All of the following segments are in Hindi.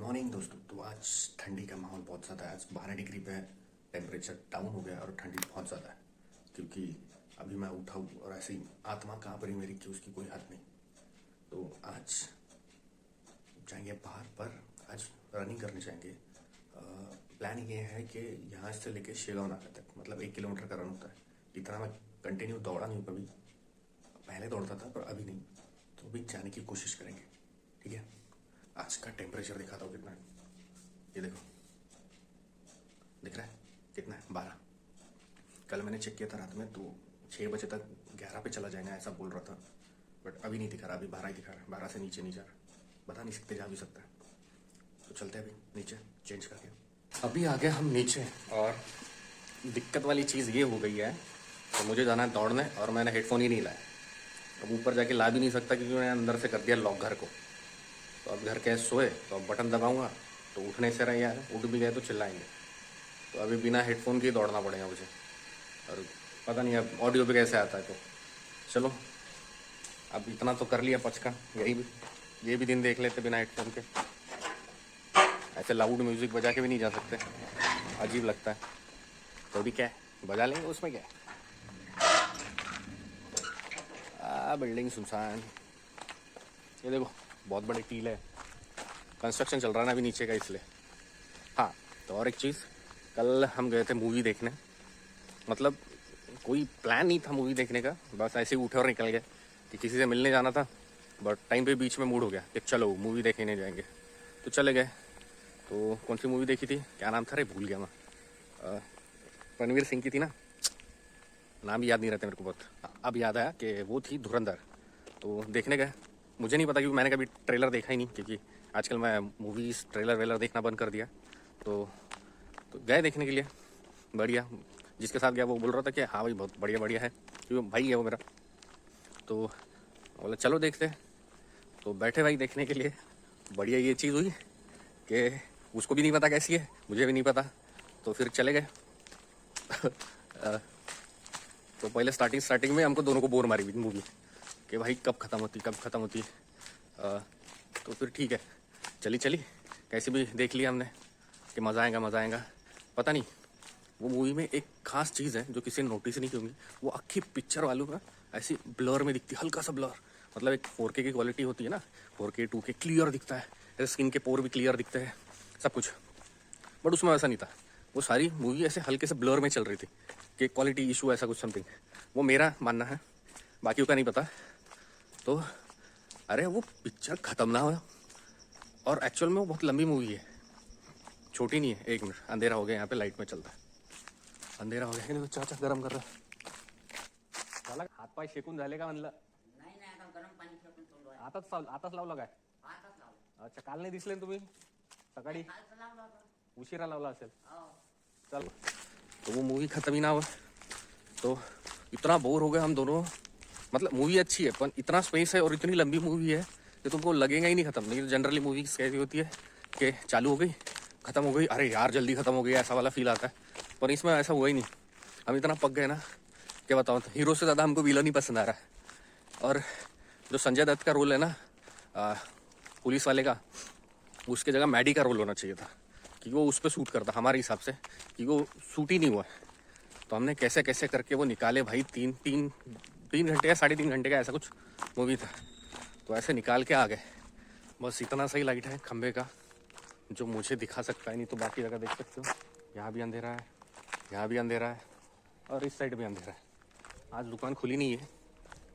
मॉर्निंग दोस्तों। तो आज ठंडी का माहौल बहुत ज़्यादा है। आज 12 डिग्री पे टेम्परेचर डाउन हो गया और ठंडी बहुत ज़्यादा है, क्योंकि अभी मैं उठा हूँ और ऐसे ही आत्मा काँप रही मेरी कि उसकी कोई हद नहीं। तो आज जाएंगे बाहर पर, आज रनिंग करने जाएंगे। प्लान ये है कि यहाँ से लेके शेगांव नाका तक, मतलब 1 किलोमीटर का रन होता है। इतना मैं कंटिन्यू दौड़ा नहीं हूँ कभी, पहले दौड़ता था पर अभी नहीं। तो अभी जाने की कोशिश करेंगे, ठीक है। आज का टेम्परेचर दिखाता हूँ कितना है। ये देखो, दिख रहा है कितना है? 12। कल मैंने चेक किया था रात में, तो 6 बजे तक 11 पे चला जाएगा ऐसा बोल रहा था, बट अभी नहीं दिखा रहा। अभी 12 ही दिखा रहा है। 12 से नीचे नहीं जा रहा। बता नहीं सकते, जा भी सकता है। तो चलते हैं अभी नीचे चेंज करके। अभी आ गए हम नीचे, और दिक्कत वाली चीज़ ये हो गई है तो मुझे जाना है दौड़ने, और मैंने हेडफोन ही नहीं लाया। अब ऊपर जाके ला भी नहीं सकता क्योंकि मैंने अंदर से कर दिया लॉक घर को। तो अब घर कैसे सोए, तो अब बटन दबाऊंगा तो उठने से रहे यार, उठ भी गए तो चिल्लाएंगे। तो अभी बिना हेडफोन के दौड़ना पड़ेगा मुझे, और पता नहीं अब ऑडियो भी कैसे आता है। तो चलो, अब इतना तो कर लिया पचका, ये भी दिन देख लेते बिना हेडफोन के। ऐसे लाउड म्यूज़िक बजा के भी नहीं जा सकते, अजीब लगता है। तो भी क्या है, बजा लेंगे, उसमें क्या है। बिल्डिंग सुनसान। ये देखो, बहुत बड़ी टील है, कंस्ट्रक्शन चल रहा है ना अभी नीचे का, इसलिए। हाँ, तो और एक चीज़, कल हम गए थे मूवी देखने। मतलब कोई प्लान नहीं था मूवी देखने का, बस ऐसे ही उठे और निकल गए कि किसी से मिलने जाना था। बट टाइम पे बीच में मूड हो गया कि चलो मूवी देखने जाएंगे, तो चले गए। तो कौन सी मूवी देखी थी, क्या नाम था, अरे भूल गया मैं। रणवीर सिंह की थी ना, नाम भी याद नहीं रहते मेरे को बहुत। अब याद आया कि वो थी धुरंधर। तो देखने गए। मुझे नहीं पता क्योंकि मैंने कभी ट्रेलर देखा ही नहीं, क्योंकि आजकल मैं मूवीज़ ट्रेलर वेलर देखना बंद कर दिया। तो गए देखने के लिए। बढ़िया, जिसके साथ गया वो बोल रहा था कि हाँ भाई बहुत बढ़िया बढ़िया है, क्योंकि भाई है वो मेरा। तो बोला चलो देखते। तो बैठे भाई देखने के लिए। बढ़िया ये चीज़ हुई कि उसको भी नहीं पता कैसी है, मुझे भी नहीं पता। तो फिर चले गए। तो पहले स्टार्टिंग में हमको दोनों को बोर मारी हुई मूवी कि भाई कब ख़त्म होती। तो फिर ठीक है, चली कैसे भी देख लिया हमने कि मज़ा आएगा। पता नहीं, वो मूवी में एक ख़ास चीज़ है जो किसी ने नोटिस नहीं की होगी। वो अक्खी पिक्चर वालों का ऐसी ब्लर में दिखती है, हल्का सा ब्लर। मतलब एक 4K की क्वालिटी होती है ना, 4K 2K क्लियर दिखता है, ऐसे स्किन के पोर भी क्लियर दिखते हैं, सब कुछ। बट उसमें वैसा नहीं था। वो सारी मूवी ऐसे हल्के से ब्लर में चल रही थी कि क्वालिटी इशू ऐसा कुछ समथिंग। वो मेरा मानना है, बाकियों का नहीं पता। तो अरे वो पिक्चर ख़त्म ना हो, और एक्चुअल में वो बहुत लंबी मूवी है, छोटी नहीं है। 1 मिनट, अंधेरा हो गया यहाँ पे, लाइट में चलता है। अंधेरा हो गया है, तो चाचा गरम कर रहा है। हात पाय शेकून झाले का म्हणलं? नाही नाही, आता गरम पाणी फेकून ठेवलं आहे. आताच लावलं काय? आताच लावलं. अच्छा, काल नाही दिसले तुम्ही सकाळी? कालचं लावलं होतं. उशिरा लावला असेल। हो. चल, तो वो मूवी खत्म ही ना हो। तो इतना बोर हो गए हम दोनों। मतलब मूवी अच्छी है, पर इतना स्पेस है और इतनी लंबी मूवी है कि तुमको लगेगा ही नहीं खत्म। नहीं तो जनरली मूवी कैसी होती है कि चालू हो गई, खत्म हो गई, अरे यार जल्दी खत्म हो गई, ऐसा वाला फील आता है। पर इसमें ऐसा हुआ ही नहीं। हम इतना पक गए ना, क्या बताऊँ। तो हीरो से ज़्यादा हमको विलन ही पसंद आ रहा है। और जो संजय दत्त का रोल है ना, पुलिस वाले का, उसके जगह मैडी का रोल होना चाहिए था, क्योंकि वो उस पर सूट करता हमारे हिसाब से, क्योंकि वो सूट ही नहीं हुआ। तो हमने कैसे कैसे करके वो निकाले भाई। 3 घंटे या 3.5 घंटे का ऐसा कुछ मूवी था। तो ऐसे निकाल के आ गए। बस इतना सही लाइट है खंबे का जो मुझे दिखा सकता है, नहीं तो बाकी जगह देख सकते हो। यहाँ भी अंधेरा है, यहाँ भी अंधेरा है, और इस साइड भी अंधेरा है। आज दुकान खुली नहीं है,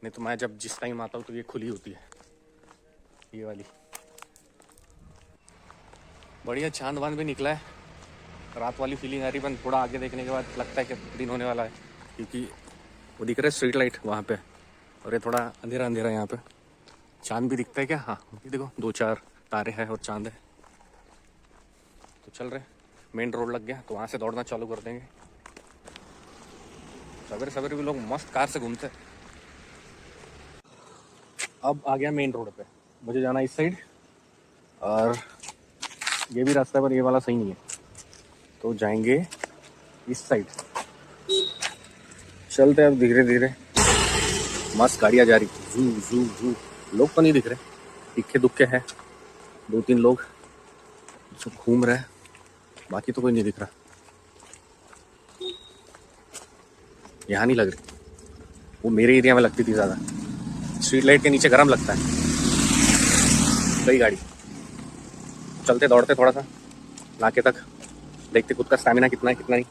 नहीं तो मैं जब जिस टाइम आता हूँ तो ये खुली होती है, ये वाली। बढ़िया चांद वांद भी निकला है, रात वाली फीलिंग आ रही। पर थोड़ा आगे देखने के बाद लगता है कि दिन होने वाला है, क्योंकि वो दिख रहा है स्ट्रीट लाइट वहाँ पे, और ये थोड़ा अंधेरा अंधेरा यहाँ पे। चांद भी दिखता है क्या? हाँ, ये देखो 2-4 तारे हैं और चांद है। तो चल रहे, मेन रोड लग गया, तो वहाँ से दौड़ना चालू कर देंगे। सवेरे सवेरे भी लोग मस्त कार से घूमते हैं। अब आ गया मेन रोड पे, मुझे जाना इस साइड, और ये भी रास्ता पर ये वाला सही नहीं है, तो जाएंगे इस साइड। चलते अब धीरे धीरे। मस्त गाड़ियाँ जा रही, जू। लोग तो नहीं दिख रहे, इक्के दुक्के हैं 2-3 लोग। सब घूम रहे हैं, बाकी तो कोई नहीं दिख रहा। यहाँ नहीं लग रही, वो मेरे एरिया में लगती थी ज़्यादा। स्ट्रीट लाइट के नीचे गरम लगता है। कई गाड़ी चलते दौड़ते थोड़ा सा नाके तक, देखते खुद का स्टैमिना कितना है कितना नहीं।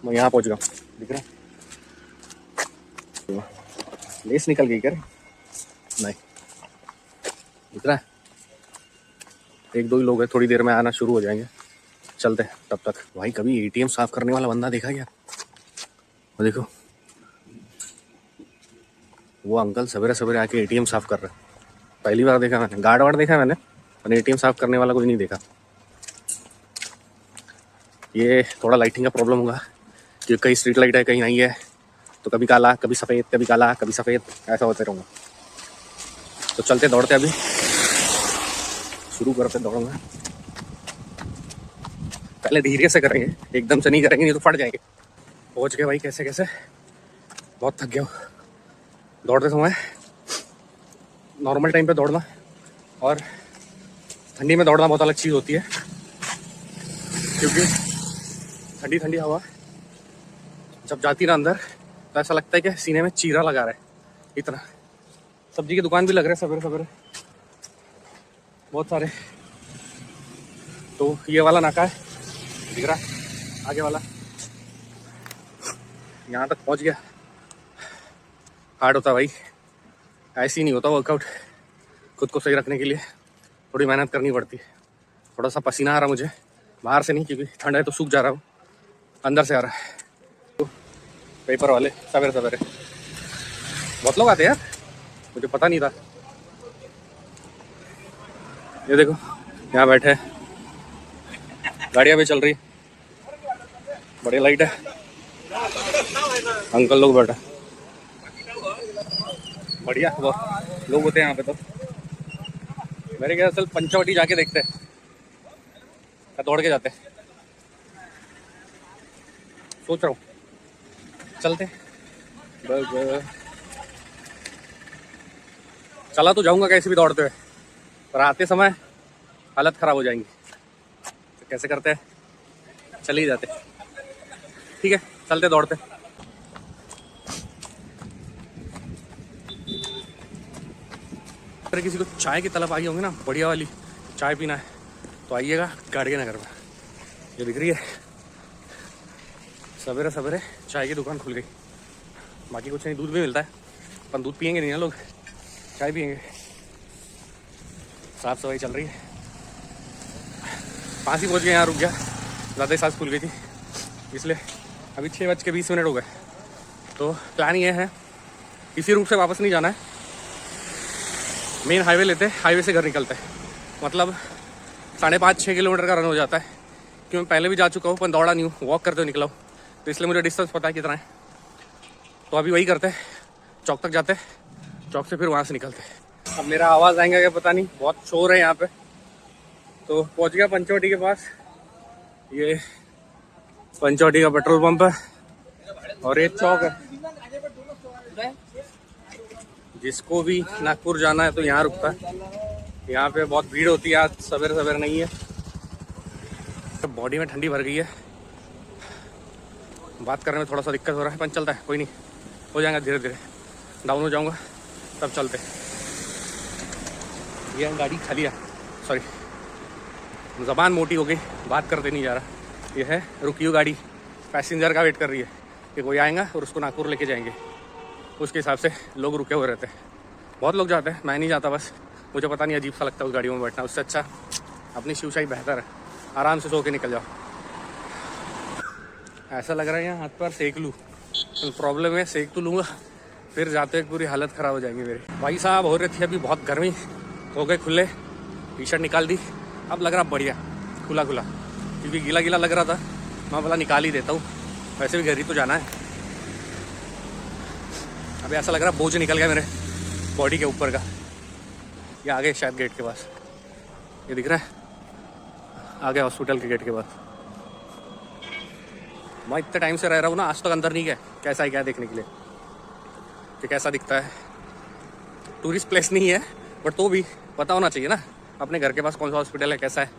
मैं यहाँ पहुँच गया, दिख रहा है? लेस निकल गई क्या? नहीं दिख रहा है। एक दो ही लोग हैं, थोड़ी देर में आना शुरू हो जाएंगे, चलते हैं तब तक। भाई कभी एटीएम साफ करने वाला बंदा देखा क्या? वो देखो, वो अंकल सवेरे सवेरे आके एटीएम साफ कर रहे हैं। पहली बार देखा मैंने, गार्ड वार्ड देखा मैंने, पर एटीएम साफ करने वाला कोई नहीं देखा। ये थोड़ा लाइटिंग का प्रॉब्लम होगा, क्योंकि कई स्ट्रीट लाइट है कहीं नहीं है, तो कभी काला कभी सफ़ेद, कभी काला कभी सफ़ेद, ऐसा होते रहूँगा। तो चलते दौड़ते, अभी शुरू करते दौड़ूंगा। पहले धीरे से करेंगे, एकदम से नहीं करेंगे, नहीं तो फट जाएंगे। पहुँच गए भाई कैसे कैसे, बहुत थक गया हूँ। दौड़ते समय नॉर्मल टाइम पे दौड़ना और ठंडी में दौड़ना बहुत अलग चीज़ होती है, क्योंकि ठंडी ठंडी हवा जब जाती ना अंदर तो ऐसा लगता है कि सीने में चीरा लगा रहा है। इतना सब्जी की दुकान भी लग रहे हैं सवेरे सवेरे बहुत सारे। तो ये वाला नाका है, दिख रहा आगे वाला, यहाँ तक पहुँच गया। हार्ड होता भाई, ऐसे ही नहीं होता वर्कआउट। खुद को सही रखने के लिए थोड़ी मेहनत करनी पड़ती है। थोड़ा सा पसीना आ रहा मुझे, बाहर से नहीं क्योंकि ठंड है तो सूख जा रहा हूँ, अंदर से आ रहा है। तो पेपर वाले सवेरे सवेरे बहुत लोग आते हैं यार, मुझे पता नहीं था। ये देखो यहाँ बैठे हैं, गाड़ियाँ भी चल रही, बड़ी लाइट है, अंकल लोग बैठे, बढ़िया बहुत लोग होते हैं यहाँ पे। तो मेरे ख्याल से पंचवटी जाके देखते हैं, दौड़ के जाते हैं, सोच रहा हूँ चलते। चला तो जाऊंगा कैसे भी दौड़ते हुए, पर आते समय हालत खराब हो जाएंगी, तो कैसे करते हैं, चले ही जाते। ठीक है चलते दौड़ते। अगर किसी को चाय की तलब आई होंगी ना, बढ़िया वाली चाय पीना है, तो आइएगा गाड़गे नगर में। ये दिख रही है सवेरे सवेरे चाय की दुकान खुल गई। बाकी कुछ नहीं, दूध भी मिलता है, पर दूध पियेंगे नहीं ना लोग, चाय पियेंगे। साफ सफाई चल रही है। 5 ही पहुँच गए, यहाँ रुक गया, ज़्यादा ही सांस खुल गई थी इसलिए। अभी 6:20 हो गए। तो प्लान ये है, इसी रूट से वापस नहीं जाना है, मेन हाईवे लेते, हाईवे से घर निकलते हैं। मतलब 5.5-6 किलोमीटर का रन हो जाता है, क्योंकि मैं पहले भी जा चुका हूँ, पर दौड़ा नहीं हूँ, वॉक करते हुए निकला हूँ, तो इसलिए मुझे डिस्टेंस पता है कितना है। तो अभी वही करते हैं, चौक तक जाते, चौक से फिर वहाँ से निकलते। अब मेरा आवाज़ आएगा क्या पता नहीं, बहुत शोर है यहाँ पे। तो पहुँच गया पंचवटी के पास, ये पंचवटी का पेट्रोल पंप है और ये चौक है। जिसको भी नागपुर जाना है तो यहाँ रुकता है। यहाँ पे बहुत भीड़ होती है, आज सवेरे सवेरे नहीं है, तो बॉडी में ठंडी भर गई है, बात करने में थोड़ा सा दिक्कत हो रहा है, पर चलता है, कोई नहीं, हो जाएगा धीरे धीरे। डाउन हो जाऊँगा तब चलते। ये गाड़ी खाली है, सॉरी ज़बान मोटी हो गई, बात करते नहीं जा रहा। ये है रुकियो गाड़ी, पैसेंजर का वेट कर रही है कि कोई आएगा और उसको नागपुर लेके जाएंगे। उसके हिसाब से लोग रुके हुए रहते हैं, बहुत लोग जाते हैं, मैं नहीं जाता, बस मुझे पता नहीं, अजीब सा लगता है उस गाड़ियों में बैठना। उससे अच्छा अपनी शिवशाही बेहतर है, आराम से सो के निकल जाओ। ऐसा लग रहा है यहाँ हाथ पर सेक लूँ, तो प्रॉब्लम है, सेक तो लूँगा फिर जाते हुए पूरी हालत ख़राब हो जाएगी मेरी। भाई साहब हो रही थी अभी बहुत गर्मी, हो गए खुले, टी शर्ट निकाल दी, अब लग रहा बढ़िया खुला खुला, क्योंकि गीला गीला लग रहा था, मैं बोला निकाल ही देता हूँ, वैसे भी घर ही तो जाना है। अभी ऐसा लग रहा बोझ निकल गया मेरे बॉडी के ऊपर का। ये आगे शायद गेट के पास, ये दिख रहा है आगे हॉस्पिटल के गेट के पास। मैं इतने टाइम से रह रहा हूँ ना, आज तक अंदर नहीं गया, कैसा है क्या देखने के लिए कि कैसा दिखता है। टूरिस्ट प्लेस नहीं है, बट तो भी पता होना चाहिए ना अपने घर के पास कौन सा हॉस्पिटल है, कैसा है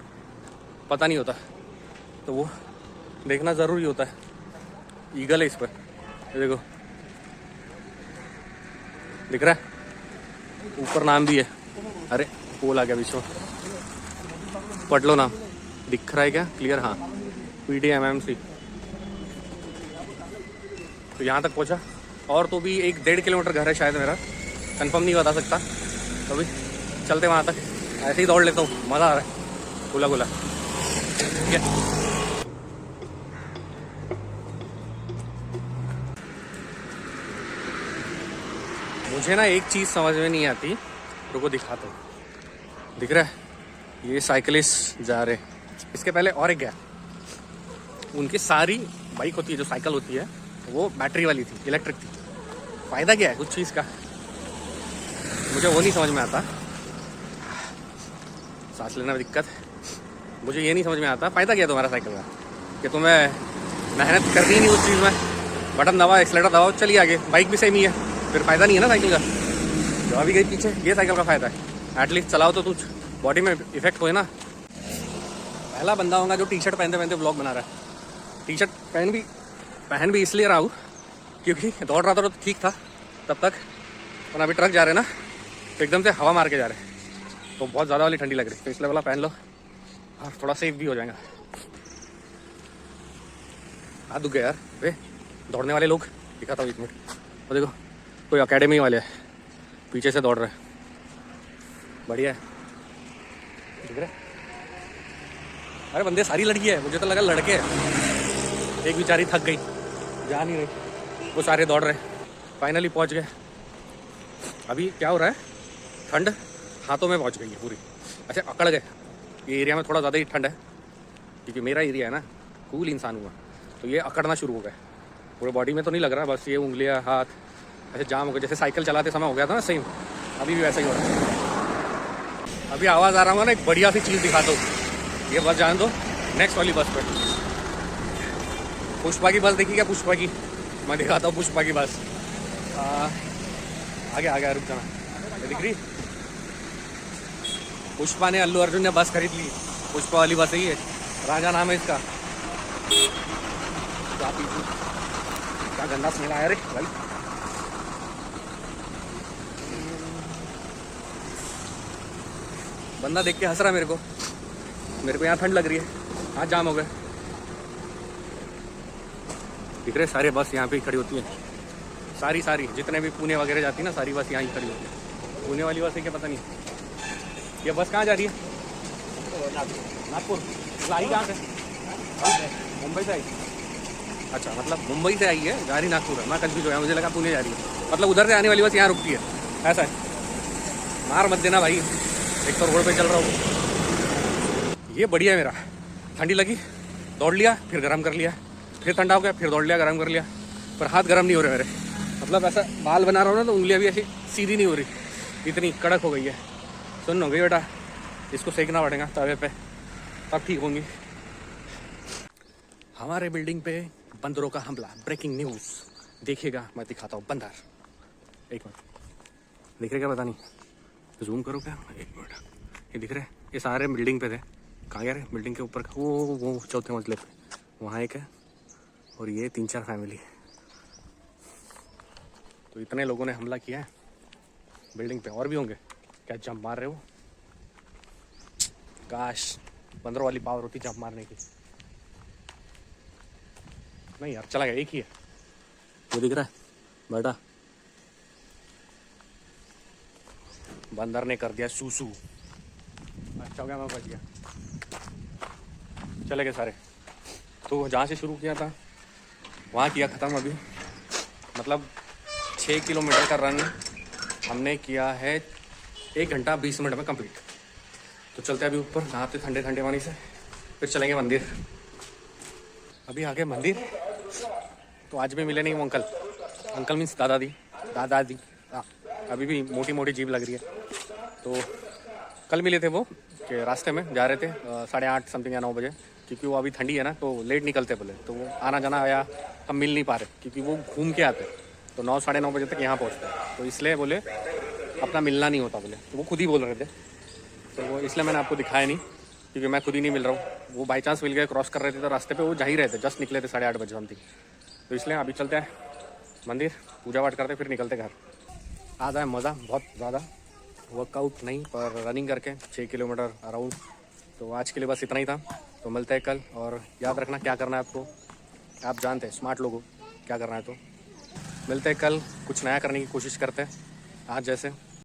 पता नहीं होता, तो वो देखना ज़रूरी होता है। ईगल है इस पर, ये देखो दिख रहा है, ऊपर नाम भी है। अरे पोल आ गया बीच में, पढ़ लो नाम, दिख रहा है क्या क्लियर? हाँ, PDMMC। तो यहाँ तक पहुँचा, और तो भी 1-1.5 किलोमीटर घर है शायद मेरा, कंफर्म नहीं बता सकता। तो अभी चलते वहाँ तक, ऐसे ही दौड़ लेता हूँ, मज़ा आ रहा है, खुला खुला। ठीक है, मुझे ना एक चीज़ समझ में नहीं आती, रुको दिखाता हूँ। दिख रहा है ये साइकिलिस्ट जा रहे, इसके पहले और एक गया, उनकी सारी बाइक होती है जो साइकिल होती है वो बैटरी वाली थी, इलेक्ट्रिक थी। फ़ायदा क्या है कुछ चीज़ का, मुझे वो नहीं समझ में आता। सांस लेना में दिक्कत, मुझे ये नहीं समझ में आता फ़ायदा क्या है तुम्हारा साइकिल का, कि तुम्हें मेहनत करनी नहीं उस चीज़ में, बटन दबाओ, एक्सीलेटर दबाओ, चलिए आगे। बाइक भी सेम ही है, फिर फ़ायदा नहीं है ना साइकिल का। जो अभी गई पीछे, ये साइकिल का फ़ायदा है, एटलीस्ट चलाओ तो कुछ बॉडी में इफेक्ट होए ना। पहला बंदा होगा जो टी-शर्ट पहनते पहनते व्लॉग बना रहा है। टी-शर्ट पहन भी इसलिए रहा हूँ क्योंकि दौड़ रहा था तो ठीक था तब तक, और अभी ट्रक जा रहे हैं ना तो एकदम से हवा मार के जा रहे हैं, तो बहुत ज़्यादा वाली ठंडी लग रही है, तो इसलिए वाला पहन लो और थोड़ा सेफ भी हो जाएगा। हाथ दुख गया यार वे, दौड़ने वाले लोग दिखाता हूँ 1 मिनट। और देखो कोई एकेडमी वाले हैं, पीछे से दौड़ रहे हैं, बढ़िया है, दिख रहा है। अरे बंदे सारी लड़की है, मुझे तो लगा लड़के हैं। एक बेचारी थक गई, जा नहीं रही, वो सारे दौड़ रहे। फाइनली पहुंच गए। अभी क्या हो रहा है, ठंड हाथों में पहुंच गई है पूरी, अच्छा अकड़ गए। ये एरिया में थोड़ा ज़्यादा ही ठंड है क्योंकि मेरा एरिया है ना, कूल इंसान हुआ, तो ये अकड़ना शुरू हो गया। पूरे बॉडी में तो नहीं लग रहा, बस ये उंगलियां हाथ ऐसे जाम हो गए, जैसे साइकिल चलाते समय हो गया था ना सेम, अभी भी वैसा ही हो रहा है। अभी आवाज़ आ रहा होगा ना, एक बढ़िया सी चीज़ दिखाता हूँ, ये बस जान दो नेक्स्ट वाली बस पर। पुष्पा की बस देखी क्या, पुष्पा की, मैं दिखाता हूँ पुष्पा की बस। आगे रुक जाना, दिख रही? पुष्पा ने, अल्लू अर्जुन ने बस खरीद ली, पुष्पा वाली बस ही है, राजा नाम है इसका। क्या गंदा स्मेल आया रे भाई। बंदा देख के हंस रहा है मेरे को यहाँ ठंड लग रही है, हाथ जाम हो गए। दिख रहे सारे बस यहाँ पे ही खड़ी होती हैं, सारी जितने भी पुणे वगैरह जाती है ना, सारी बस यहाँ ही खड़ी होती है। पुणे वाली बस है क्या पता नहीं। ये बस कहाँ जा रही है? नागपुर। आई कहाँ से? मुंबई से आई? अच्छा, मतलब मुंबई से आई है, जा रही नागपुर है। मैं कंफ्यूज हो गया, मुझे लगा पुणे जा रही है, मतलब उधर से आने वाली बस यहाँ रुकती है, ऐसा है। मार मत देना भाई, एक तो रोड पे चल रहा हूँ। ये बढ़िया है मेरा, ठंडी लगी दौड़ लिया, फिर गर्म कर लिया, फिर ठंडा हो गया, फिर दौड़ लिया, गर्म कर लिया, पर हाथ गर्म नहीं हो रहे मेरे। मतलब ऐसा बाल बना रहा हूँ ना तो उंगलियाँ भी ऐसी सीधी नहीं हो रही, इतनी कड़क हो गई है। सुन हो गई बेटा, इसको सेकना पड़ेगा तवे पे, तब ठीक होंगी। हमारे बिल्डिंग पे बंदरों का हमला, ब्रेकिंग न्यूज़ देखिएगा, मैं दिखाता हूँ बंदर। एक मिनट, दिख रहे क्या पता नहीं, जूम करो क्या, एक मिनट। ये दिख रहे, ये सारे बिल्डिंग पे थे। कहाँ गया रे? बिल्डिंग के ऊपर वो चौथे मंजिले पे, वहाँ एक है, और ये 3-4 फैमिली। तो इतने लोगों ने हमला किया है बिल्डिंग पे, और भी होंगे। क्या जंप मार रहे हो? काश बंदरों वाली पावर होती जंप मारने की। नहीं यार, चला गया, एक ही है। वो दिख रहा है बेटा, बंदर ने कर दिया सूसू। अच्छा हो गया मैं बच गया। चले गए सारे। तो जहाँ से शुरू किया था वहाँ किया ख़त्म। अभी मतलब 6 किलोमीटर का रन हमने किया है 1 घंटा 20 मिनट में कंप्लीट। तो चलते अभी ऊपर, नहाते ठंडे ठंडे पानी से, फिर चलेंगे मंदिर। अभी आगे मंदिर। तो आज भी मिले नहीं वो अंकल मीन्स दादाजी। अभी भी मोटी मोटी जीभ लग रही है। तो कल मिले थे वो, कि रास्ते में जा रहे थे 8:30 समथिंग या 9 बजे, क्योंकि वो अभी ठंडी है ना तो लेट निकलते बोले। तो वो आना जाना आया, हम मिल नहीं पा रहे क्योंकि वो घूम के आते, तो 9 साढ़े 9 बजे तक यहाँ पहुँचते हैं। तो इसलिए बोले अपना मिलना नहीं होता बोले, तो वो खुद ही बोल रहे थे। तो वो इसलिए मैंने आपको दिखाया नहीं, क्योंकि मैं खुद ही नहीं मिल रहा हूँ। वो बाई चांस मिल गए, क्रॉस कर रहे थे तो रास्ते पे वो जा ही रहे थे, जस्ट निकले थे 8:30 बजे समथिंग। तो इसलिए अभी चलते हैं मंदिर, पूजा पाठ करते फिर निकलते घर। आ जाए मज़ा बहुत ज़्यादा, वर्कआउट नहीं पर रनिंग करके 6 किलोमीटर अराउंड। तो आज के लिए बस इतना ही था। तो मिलते हैं कल, और याद रखना क्या करना है आपको, आप जानते हैं स्मार्ट लोगों क्या करना है। तो मिलते हैं कल, कुछ नया करने की कोशिश करते हैं आज जैसे।